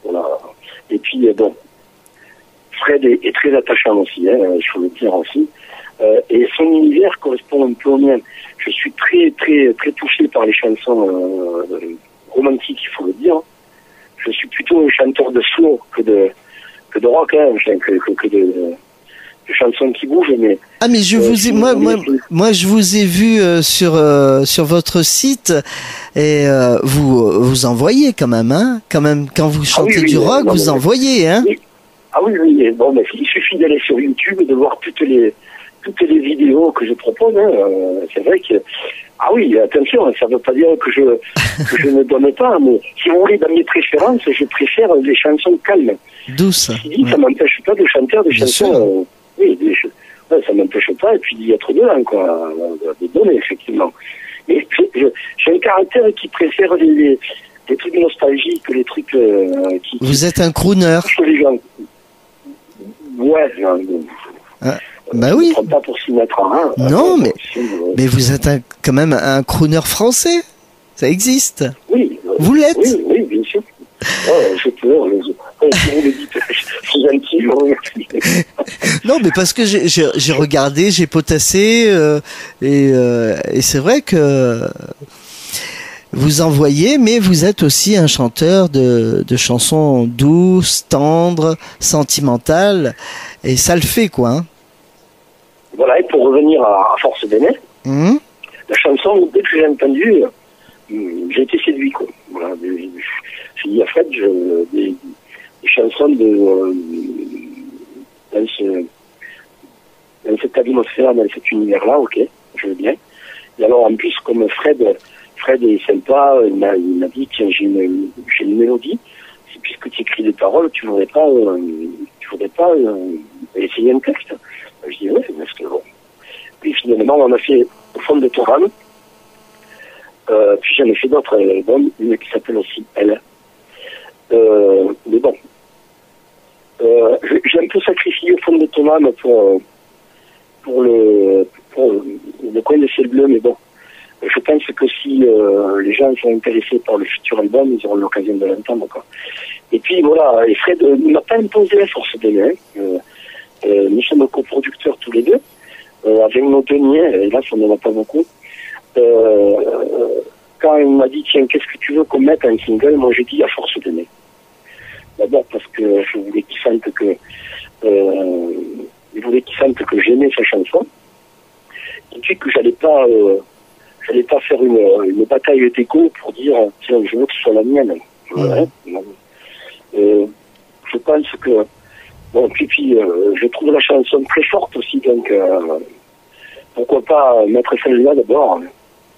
[SPEAKER 6] Voilà. Et puis Fred est très attachant aussi, il faut le dire aussi. Et son univers correspond un peu au mien. Je suis très très très touché par les chansons romantiques, il faut le dire. Je suis plutôt un chanteur de slow que de rock, que de chansons qui bougent, mais
[SPEAKER 5] je vous ai moi je vous ai vu sur votre site et vous envoyez quand même quand vous chantez du rock, vous envoyez
[SPEAKER 6] Oui. Ah oui, bon, mais il suffit d'aller sur YouTube et de voir toutes les vidéos que je propose. C'est vrai que attention, ça ne veut pas dire que je ne donne pas, mais si vous voulez, dans mes préférences, je préfère les chansons calmes.
[SPEAKER 5] Douces.
[SPEAKER 6] Ça m'empêche pas de chanter des chansons. Ça m'empêche pas, et puis d'y être dedans, quoi, de donner, effectivement. Mais j'ai un caractère qui préfère les trucs nostalgiques, les trucs qui...
[SPEAKER 5] Vous êtes un crooner.
[SPEAKER 6] Les gens. Ouais,
[SPEAKER 5] bah oui.
[SPEAKER 6] Ne pas pour s'y mettre à
[SPEAKER 5] non, mais vous êtes quand même un crooner français. Ça existe.
[SPEAKER 6] Oui.
[SPEAKER 5] Vous l'êtes.
[SPEAKER 6] Oui, bien sûr. Je peux. Si vous le dites, c'est gentil, je vous remercie.
[SPEAKER 5] Non, mais parce que j'ai regardé, j'ai potassé, et c'est vrai que vous envoyez, mais vous êtes aussi un chanteur de chansons douces, tendres, sentimentales, et ça le fait, quoi. Hein.
[SPEAKER 6] Voilà, et pour revenir à force d'aimer, la chanson, dès que j'ai entendu, j'ai été séduit, quoi. Voilà, j'ai dit à Fred, des chansons dans cette atmosphère, dans cet univers-là, ok, je veux bien. Et alors en plus, comme Fred est sympa, il m'a dit tiens, j'ai une mélodie. Puisque tu écris des paroles, tu voudrais pas essayer un texte. Je dis oui, parce que bon. Puis finalement, on a fait Au fond de ton âme. Puis j'en ai fait d'autres albums, une qui s'appelle aussi Elle. Mais bon, j'ai un peu sacrifié Au fond de ton âme pour le coin de ciel bleu, mais bon. Je pense que si les gens sont intéressés par le futur album, ils auront l'occasion de l'entendre, quoi. Et puis voilà, et Fred ne m'a pas imposé la force des mains. Nous sommes coproducteurs tous les deux, avec nos deniers, hélas on n'en a pas beaucoup. Quand il m'a dit tiens, qu'est-ce que tu veux qu'on mette en single, moi j'ai dit à force des mains. D'abord parce que je voulais qu'il sente que j'aimais sa chanson, et puis que j'allais pas faire une bataille d'égo pour dire tiens, je veux que ce soit la mienne. Ouais. Je pense que bon, puis je trouve la chanson très forte aussi, donc pourquoi pas mettre celle-là d'abord,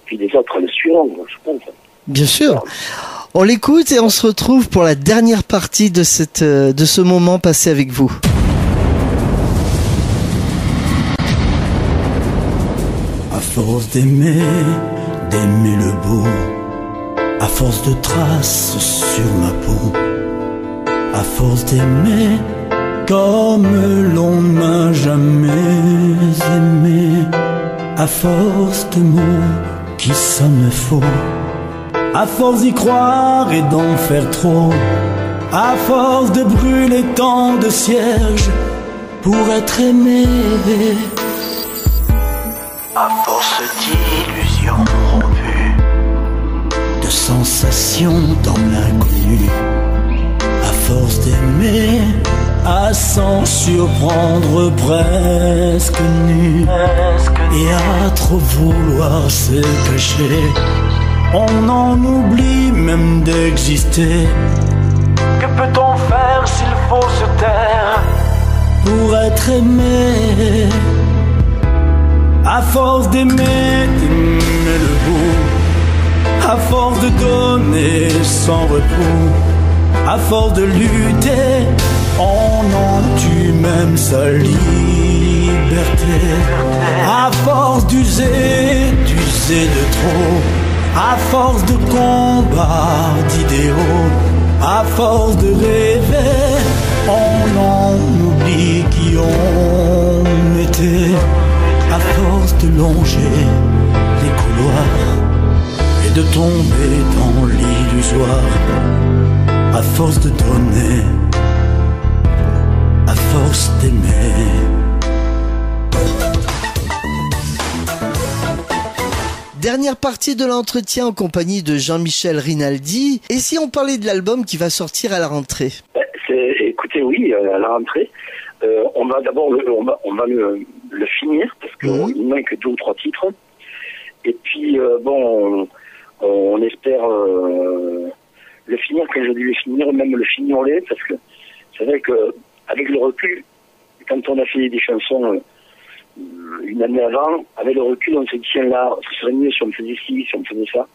[SPEAKER 6] puis les autres le suivant, je pense.
[SPEAKER 5] Bien sûr. On l'écoute et on se retrouve pour la dernière partie de ce moment passé avec vous.
[SPEAKER 3] À force d'aimer le beau, à force de traces sur ma peau, à force d'aimer comme l'on n'a jamais aimé, à force de mots qui sonnent faux, à force d'y croire et d'en faire trop, à force de brûler tant de cierges pour être aimé, à force d'illusions rompues, de sensations dans l'inconnu, à force d'aimer, à s'en surprendre presque nu, et à trop vouloir se cacher, on en oublie même d'exister. Que peut-on faire s'il faut se taire pour être aimé? À force d'aimer le beau, à force de donner sans repos, à force de lutter, on en tue même sa liberté. À force d'user de trop, à force de combats d'idéaux, à force de rêver, on en oublie qui on était. À force de longer les couloirs et de tomber dans l'illusoire, à force de donner, à force d'aimer.
[SPEAKER 5] Dernière partie de l'entretien en compagnie de Jean-Michel Rinaldi. Et si on parlait de l'album qui va sortir à la rentrée?
[SPEAKER 6] Écoutez, oui, à la rentrée. On va d'abord le finir parce qu'il manque 2 ou 3 titres. Et puis, on espère le finir quand je dis le finir, même le finir-les, parce que c'est vrai qu'avec le recul, quand on a fait des chansons une année avant, avec le recul, on se dit tiens là, ce serait mieux si on faisait ci, si on faisait ça.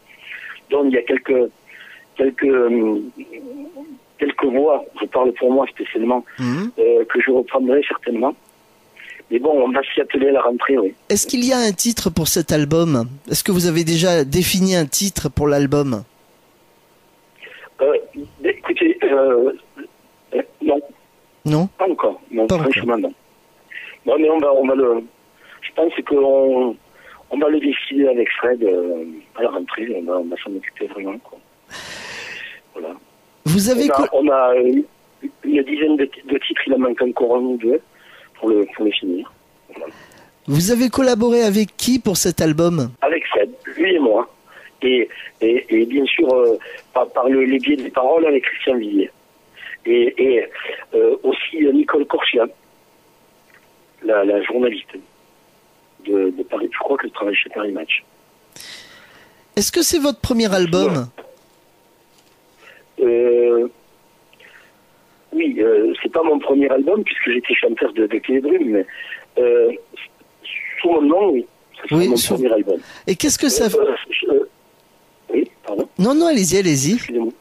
[SPEAKER 6] Donc il y a quelques voix, je parle pour moi spécialement, que je reprendrai certainement. Mais bon, on va s'y atteler à la rentrée, oui.
[SPEAKER 5] Est-ce qu'il y a un titre pour cet album? Est-ce que vous avez déjà défini un titre pour l'album?
[SPEAKER 6] Écoutez, non.
[SPEAKER 5] Non?
[SPEAKER 6] Pas encore. Non,
[SPEAKER 5] pas
[SPEAKER 6] franchement,
[SPEAKER 5] encore.
[SPEAKER 6] non. Non, mais on va le... Je pense qu'on va le décider avec Fred à la rentrée. On va s'en occuper vraiment, quoi. Voilà.
[SPEAKER 5] Vous avez
[SPEAKER 6] on a une dizaine de titres, il en manque encore 1 ou 2 pour le finir. Voilà.
[SPEAKER 5] Vous avez collaboré avec qui pour cet album?
[SPEAKER 6] Avec Fred, lui et moi. Et bien sûr, par le biais des paroles avec Christian Villiers. Et aussi Nicole Corchia, la journaliste de Paris. Je crois qu'elle travaille chez Paris Match.
[SPEAKER 5] Est-ce que c'est votre premier album?
[SPEAKER 6] Oui, c'est pas mon premier album puisque j'étais chanteur de Clé Brume, mais sous mon nom, oui. Ça sera mon premier album.
[SPEAKER 5] Et qu'est-ce que ça fait
[SPEAKER 6] Oui, pardon.
[SPEAKER 5] Non, allez-y.
[SPEAKER 6] Excusez-moi.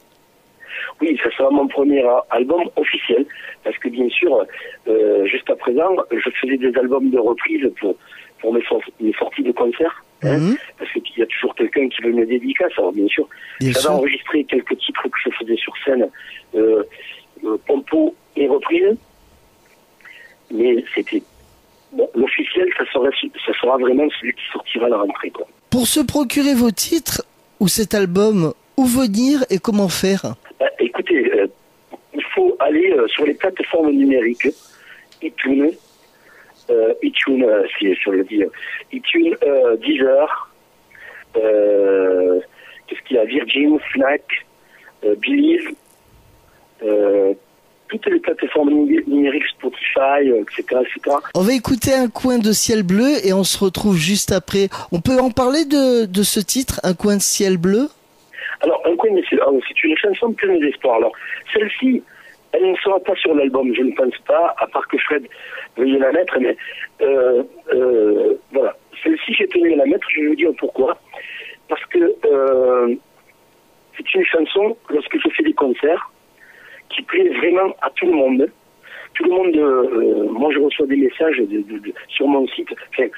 [SPEAKER 6] Oui, ça sera mon premier album officiel, parce que bien sûr, juste à présent, je faisais des albums de reprise pour mes sorties de concert, parce qu'il y a toujours quelqu'un qui veut me dédicace. Alors bien sûr, j'avais enregistré quelques titres que je faisais sur scène, pompo et reprise, mais c'était l'officiel, ça sera vraiment celui qui sortira à la rentrée, quoi.
[SPEAKER 5] Pour se procurer vos titres ou cet album, où venir et comment faire?
[SPEAKER 6] Écoutez, il faut aller sur les plateformes numériques, iTunes, si je le dis, iTunes, Deezer, qu'est-ce qu'il y a, Virgin, Fnac, Believe, toutes les plateformes numériques, Spotify, etc., etc.
[SPEAKER 5] On va écouter Un coin de ciel bleu et on se retrouve juste après. On peut en parler de ce titre, Un coin de ciel bleu?
[SPEAKER 6] Alors, Un coin de ciel, c'est une chanson pleine d'espoir. Alors, celle-ci, elle ne sera pas sur l'album, je ne pense pas, à part que Fred veuille la mettre, mais voilà. Celle-ci, j'ai tenu à la mettre, je vais vous dire pourquoi. Parce que c'est une chanson, lorsque je fais des concerts, qui plaît vraiment à tout le monde. Tout le monde, moi je reçois des messages sur mon site, enfin,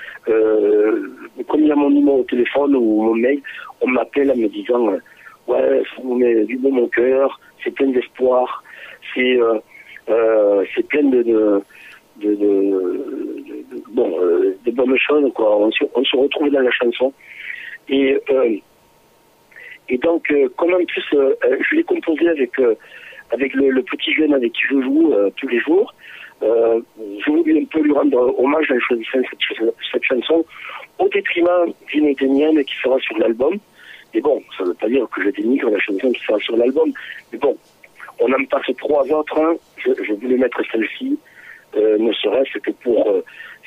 [SPEAKER 6] comme il y a mon numéro au téléphone ou mon mail, on m'appelle en me disant ouais, ça vous met du bon au cœur, c'est plein d'espoir, c'est plein de bonnes choses, quoi. On se retrouve dans la chanson. Et donc, comme en plus, je l'ai composé avec le petit jeune avec qui je joue tous les jours, je voulais un peu lui rendre hommage en choisissant cette chanson, au détriment d'une énième qui sera sur l'album. Mais bon, ça ne veut pas dire que je dénigre la chanson qui sera sur l'album. Mais bon, on en passe 3 autres. Hein. Je voulais mettre celle-ci, ne serait-ce que pour...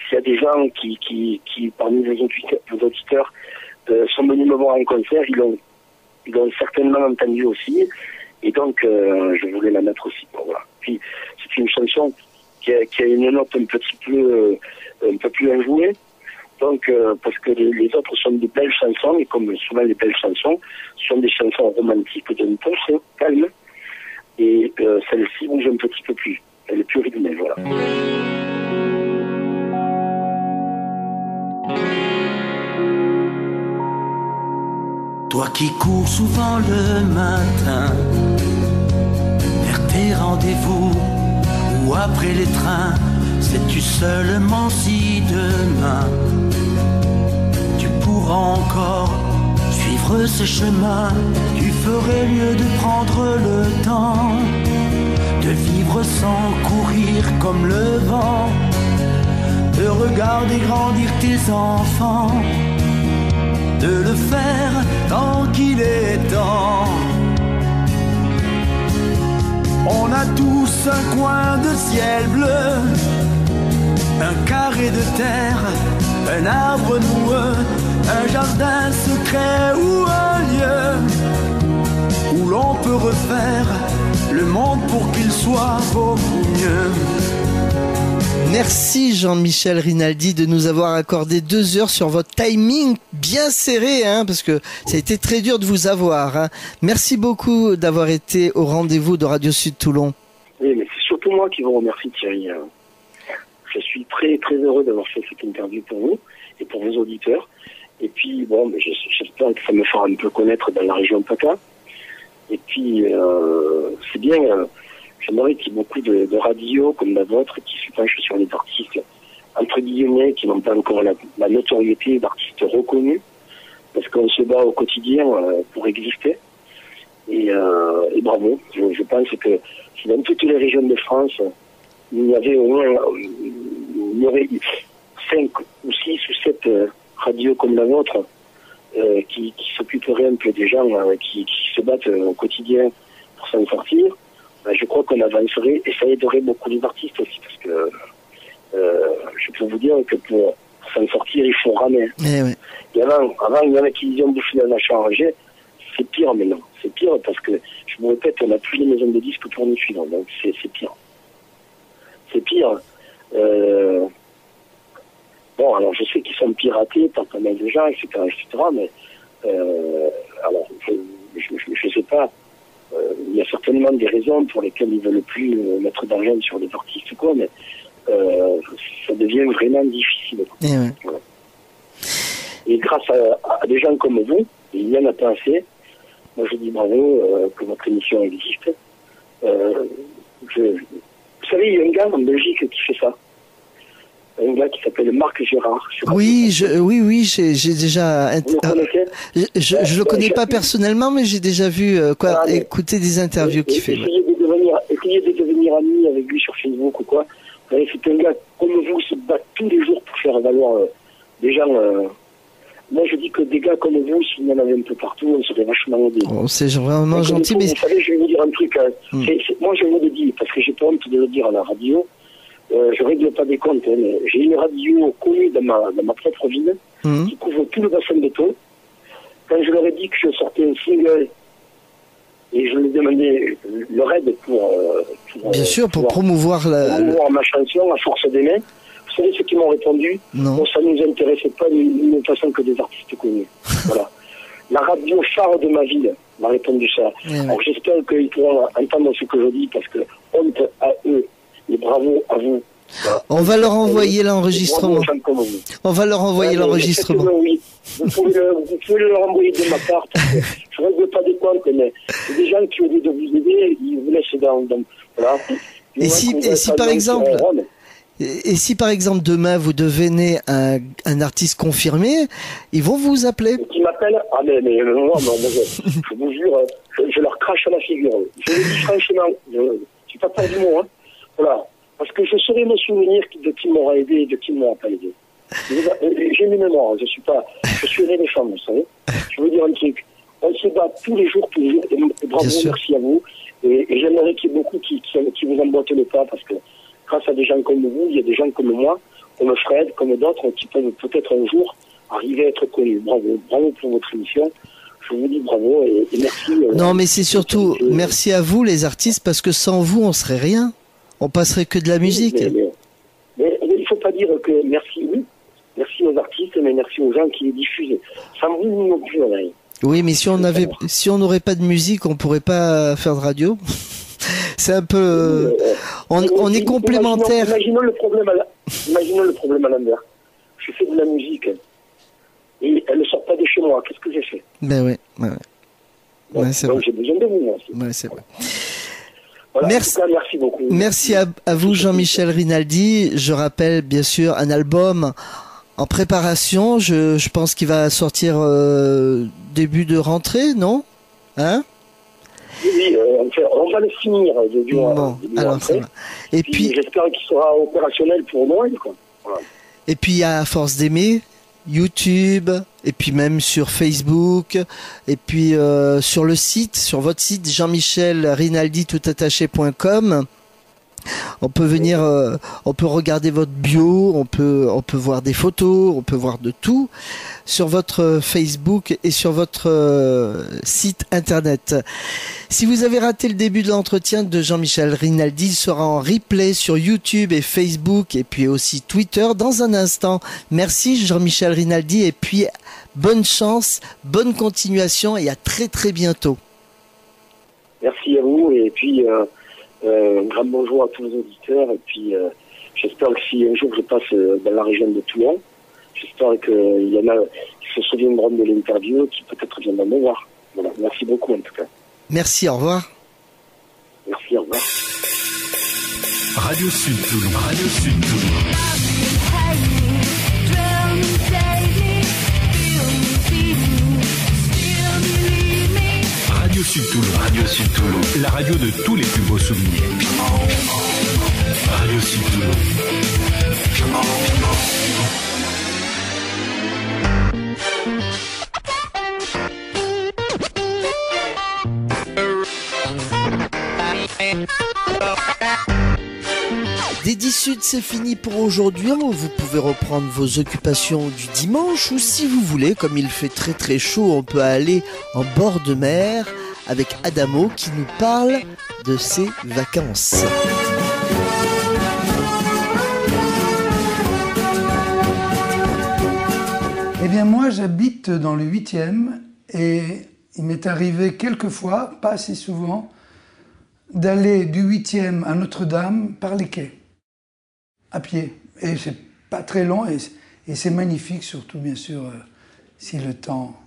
[SPEAKER 6] s'il y a des gens qui parmi les auditeurs, sont venus me voir en concert, ils l'ont certainement entendu aussi. Et donc, je voulais la mettre aussi. Bon, voilà. Puis, c'est une chanson qui a une note un peu plus enjouée. Donc, parce que les autres sont de belles chansons, et comme souvent les belles chansons, sont des chansons romantiques d'un ton calme. Et celle-ci bouge un petit peu plus. Elle est plus rythmée, voilà.
[SPEAKER 3] Toi qui cours souvent le matin vers tes rendez-vous ou après les trains, sais-tu seulement si demain tu pourras encore suivre ce chemin? Tu ferais mieux de prendre le temps de vivre sans courir comme le vent, de regarder grandir tes enfants, de le faire tant qu'il est temps. On a tous un coin de ciel bleu, un carré de terre, un arbre noueux, un jardin secret ou un lieu où l'on peut refaire le monde pour qu'il soit beaucoup mieux.
[SPEAKER 5] Merci Jean-Michel Rinaldi de nous avoir accordé 2 heures sur votre timing bien serré, hein, parce que ça a été très dur de vous avoir. Hein. Merci beaucoup d'avoir été au rendez-vous de Radio Sud Toulon.
[SPEAKER 6] Oui, mais c'est surtout moi qui vous remercie, Thierry. Je suis très très heureux d'avoir fait cette interview pour vous et pour vos auditeurs. Et puis, bon, j'espère que ça me fera un peu connaître dans la région PACA. Et puis, c'est bien... J'aimerais qu'il y ait beaucoup de radios comme la vôtre qui se penchent sur les artistes, entre guillemets, qui n'ont pas encore la notoriété d'artistes reconnus, parce qu'on se bat au quotidien pour exister. Et bravo. Je pense que si dans toutes les régions de France, il y avait au moins il y aurait 5 ou 6 ou 7 radios comme la vôtre qui s'occuperaient un peu des gens qui se battent au quotidien pour s'en sortir, je crois qu'on avancerait et ça aiderait beaucoup les artistes aussi, parce que je peux vous dire que pour s'en sortir, il faut ramer.
[SPEAKER 5] Ouais.
[SPEAKER 6] Et avant, il y en a qui disaient bouffé dans la chargée. C'est pire maintenant. C'est pire parce que, je vous répète, on n'a plus les maisons de disques pour nous suivre. Donc c'est pire. C'est pire. Bon, alors je sais qu'ils sont piratés par pas mal de gens, etc., mais alors je sais pas. Il y a certainement des raisons pour lesquelles ils veulent plus mettre d'argent sur les artistes ou quoi, mais ça devient vraiment difficile.
[SPEAKER 5] Et, ouais.
[SPEAKER 6] Voilà. Et grâce à des gens comme vous, il y en a pas assez. Moi, je dis bravo que votre émission existe. Vous savez, il y a un gars en Belgique qui fait ça. Un gars qui s'appelle Marc Gérard.
[SPEAKER 5] Oui, j'ai déjà.
[SPEAKER 6] Vous le connaissez ?
[SPEAKER 5] Je le connais pas personnellement, mais j'ai déjà vu écouter des interviews qu'il fait.
[SPEAKER 6] Essayez de devenir ami avec lui sur Facebook ou quoi. Vous savez, c'est un gars comme vous, se bat tous les jours pour faire valoir des gens. Moi, je dis que des gars comme vous, s'il y en avait un peu partout, on serait vachement aidés.
[SPEAKER 5] Oh, c'est vraiment gentil, mais...
[SPEAKER 6] Vous savez, je vais vous dire un truc. Moi, je vous le dis, parce que j'ai pas honte de le dire à la radio. Je règle pas des comptes, hein, mais j'ai une radio connue dans ma propre ville, qui couvre tout le bassin de Thau. Quand je leur ai dit que je sortais un single, et je leur ai demandé leur aide pour
[SPEAKER 5] bien sûr, pour promouvoir
[SPEAKER 6] ma chanson à force d'aimer. Vous savez ce qu'ils m'ont répondu?
[SPEAKER 5] Non.
[SPEAKER 6] Bon, ça ne nous intéressait pas d'une même façon que des artistes connus. Voilà. La radio phare de ma ville m'a répondu ça. Alors j'espère qu'ils pourront entendre ce que je dis, parce que honte à eux et bravo à vous. Voilà.
[SPEAKER 5] On va leur envoyer l'enregistrement. On va leur envoyer l'enregistrement.
[SPEAKER 6] Oui. Vous pouvez leur envoyer de ma part, parce que je ne règle pas des comptes, mais c'est des gens qui, au lieu de vous aider, ils vous laissent dans voilà.
[SPEAKER 5] Et si par exemple demain vous devenez un artiste confirmé, ils vont vous appeler.
[SPEAKER 6] Qui m'appellent? Ah mais moi, je vous jure, je leur crache à la figure. Je le dis franchement, je suis pas peur du mot, hein. Voilà. Parce que je saurais me souvenir de qui m'aura aidé et de qui ne m'aura pas aidé. J'ai une mémoire, je suis un éléphant, vous savez. Je veux dire un truc. On se bat tous les jours, et bravo, merci à vous. Et j'aimerais qu'il y ait beaucoup qui vous emboîtent le pas, parce que grâce à des gens comme vous, il y a des gens comme moi, comme Fred, comme d'autres, qui peuvent peut-être un jour arriver à être connus. Bravo pour votre émission. Je vous dis bravo et merci.
[SPEAKER 5] Non, mais c'est surtout merci à vous, les artistes, parce que sans vous, on serait rien. On passerait que de la musique.
[SPEAKER 6] Mais il ne faut pas dire que merci aux artistes, mais merci aux gens qui les diffusent. Sans vous, nous non plus, on a rien.
[SPEAKER 5] Oui, mais si on n'aurait pas de musique, on pourrait pas faire de radio. C'est un peu, on est complémentaires.
[SPEAKER 6] Imaginons le problème à l'envers. Je fais de la musique et elle ne sort pas de chez moi. Qu'est-ce que j'ai fait?
[SPEAKER 5] Ben ouais.
[SPEAKER 6] Donc j'ai besoin de vous, moi aussi.
[SPEAKER 5] Ouais, c'est vrai.
[SPEAKER 6] Voilà, merci beaucoup.
[SPEAKER 5] Merci à vous, Jean-Michel Rinaldi. Je rappelle, bien sûr, un album en préparation. Je pense qu'il va sortir début de rentrée, non? Hein?
[SPEAKER 6] Oui, on va le finir début
[SPEAKER 5] alors ça va. Et puis
[SPEAKER 6] j'espère qu'il sera opérationnel pour Noël, quoi. Voilà.
[SPEAKER 5] Et puis à force d'aimer, YouTube, et puis même sur Facebook, et puis sur votre site jean-michelrinaldi.com. On peut venir, on peut regarder votre bio, on peut voir des photos, on peut voir de tout sur votre Facebook et sur votre site internet. Si vous avez raté le début de l'entretien de Jean-Michel Rinaldi, il sera en replay sur YouTube et Facebook et puis aussi Twitter dans un instant. Merci Jean-Michel Rinaldi et puis bonne chance, bonne continuation et à très très bientôt.
[SPEAKER 6] Merci à vous et puis un grand bonjour à tous les auditeurs et puis j'espère que si un jour je passe dans la région de Toulon, j'espère qu'il y en a qui se souviendront de l'interview, qui peut-être viendront me voir. Voilà, merci beaucoup en tout cas.
[SPEAKER 5] Merci, au revoir.
[SPEAKER 6] Merci, au revoir.
[SPEAKER 1] Radio Sud Toulon. Radio Sud Toulon. Radio Sud Toulon. Radio Sud Toulon. La radio de tous les plus beaux souvenirs. Radio Sud Toulon.
[SPEAKER 5] Dédi Sud, c'est fini pour aujourd'hui. Vous pouvez reprendre vos occupations du dimanche ou si vous voulez, comme il fait très très chaud, on peut aller en bord de mer avec Adamo qui nous parle de ses vacances.
[SPEAKER 7] bien, moi, j'habite dans le 8e et il m'est arrivé quelquefois, pas assez souvent, d'aller du 8e à Notre-Dame par les quais, à pied. Et c'est pas très long et c'est magnifique, surtout, bien sûr, si le temps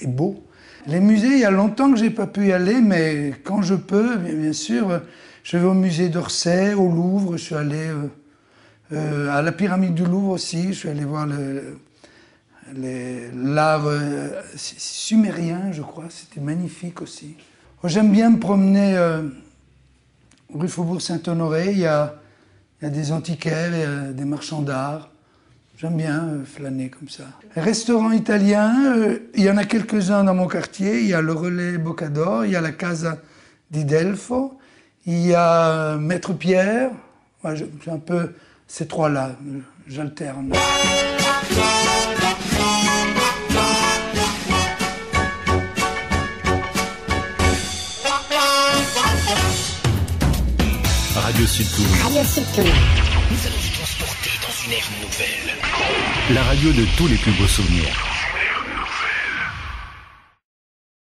[SPEAKER 7] est beau. Les musées, il y a longtemps que j'ai pas pu y aller, mais quand je peux, bien sûr, je vais au musée d'Orsay, au Louvre, je suis allé à la pyramide du Louvre aussi, je suis allé voir l'art sumérien, je crois, c'était magnifique aussi. J'aime bien me promener rue Faubourg-Saint-Honoré, il y a des antiquaires, des marchands d'art. J'aime bien flâner comme ça. Restaurants italiens, il y en a quelques-uns dans mon quartier. Il y a le Relais Boccador, il y a la Casa di Delfo, il y a Maître Pierre. Ouais, j'ai un peu ces trois-là, j'alterne.
[SPEAKER 1] Radio Sud Toulon.
[SPEAKER 8] Radio Sud Toulon.
[SPEAKER 1] Nous allons vous transporter dans une ère nouvelle. La radio de tous les plus beaux souvenirs.